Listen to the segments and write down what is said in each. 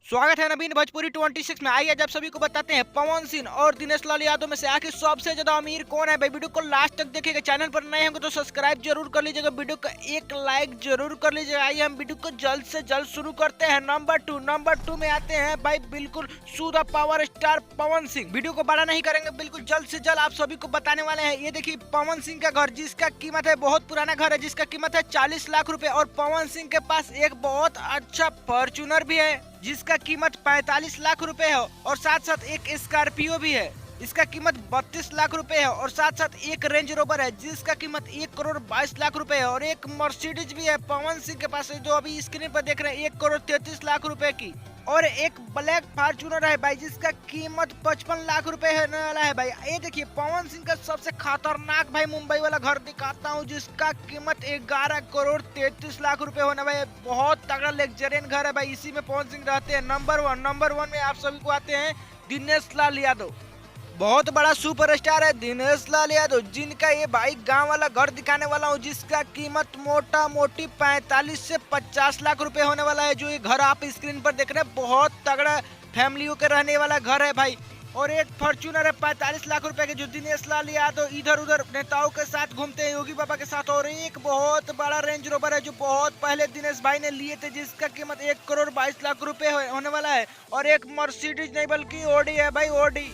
स्वागत है नवीन भोजपुरी 26 में। आइए आप सभी को बताते हैं पवन सिंह और दिनेश लाल यादव में से आखिर सबसे ज्यादा अमीर कौन है। भाई वीडियो को लास्ट तक देखिएगा। चैनल पर नए होंगे तो सब्सक्राइब जरूर कर लीजिएगा, वीडियो का एक लाइक जरूर कर लीजिएगा। आइए हम वीडियो को जल्द से जल्द शुरू करते हैं। नंबर टू में आते हैं भाई बिल्कुल सुधा power star Pawan Singh. Video को बड़ा नहीं करेंगे, बिल्कुल जल्द से जल्द आप सभी को बताने वाले हैं। ये देखिए पवन सिंह का घर जिसका कीमत है, बहुत पुराना घर है जिसका कीमत है 40 लाख रुपए। और पवन सिंह के पास एक बहुत अच्छा फॉर्च्यूनर भी है जिसका कीमत 45 लाख रुपए है। और साथ साथ एक स्कॉर्पियो भी है, इसका कीमत 32 लाख रुपए है। और साथ साथ एक रेंज रोवर है जिसका कीमत 1 करोड़ 22 लाख रुपए है। और एक मर्सिडीज भी है पवन सिंह के पास जो अभी स्क्रीन पर देख रहे हैं, 1 करोड़ 33 लाख रुपए की। और एक ब्लैक फॉर्च्यूनर है भाई जिसका कीमत 55 लाख रुपए होने वाला है भाई। ये देखिए पवन सिंह का सबसे खतरनाक भाई मुंबई वाला घर दिखाता हूँ जिसका कीमत 11 करोड़ 33 लाख रुपए होने भाई। बहुत तगड़ा लग्जरियन घर है भाई, इसी में पवन सिंह रहते हैं। नंबर वन में आप सभी को आते हैं दिनेश लाल यादव। बहुत बड़ा सुपरस्टार है दिनेश लाल यादव, जिनका ये भाई गांव वाला घर दिखाने वाला हूँ जिसका कीमत मोटा मोटी 45 से 50 लाख रुपए होने वाला है। जो ये घर आप स्क्रीन पर देख रहे हैं, बहुत तगड़ा फैमिलियों के रहने वाला घर है भाई। और एक फॉर्च्यूनर है 45 लाख रुपए के जो दिनेश लाल यादव इधर उधर नेताओं के साथ घूमते हैं, योगी बाबा के साथ। और एक बहुत बड़ा रेंज रोवर है जो बहुत पहले दिनेश भाई ने लिए थे जिसका कीमत 1 करोड़ 22 लाख रुपए होने वाला है। और एक मर्सिडीज नहीं बल्कि ओडी है भाई, ओडी,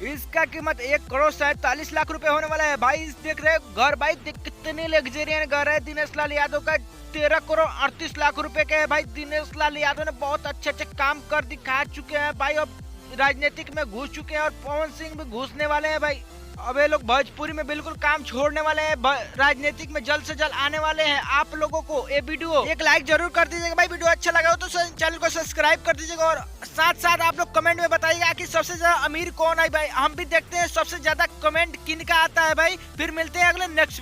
इसका कीमत 1 करोड़ 47 लाख रुपए होने वाला है भाई। इस देख रहे घर भाई कितने लग्जरियन घर है दिनेश लाल यादव का। 13 करोड़ 38 लाख रुपए के है भाई। दिनेश लाल यादव ने बहुत अच्छे अच्छे काम कर दिखा चुके हैं भाई, और राजनीतिक में घुस चुके हैं। और पवन सिंह भी घुसने वाले हैं भाई। अब ये लोग भोजपुरी में बिल्कुल काम छोड़ने वाले हैं, राजनीतिक में जल्द से जल्द आने वाले हैं। आप लोगों को ये वीडियो एक लाइक जरूर कर दीजिएगा भाई। वीडियो अच्छा लगा हो तो चैनल को सब्सक्राइब कर दीजिएगा। और साथ साथ आप लोग कमेंट में बताइएगा कि सबसे ज्यादा अमीर कौन है भाई। हम भी देखते हैं सबसे ज्यादा कमेंट किन का आता है भाई। फिर मिलते हैं अगले नेक्स्ट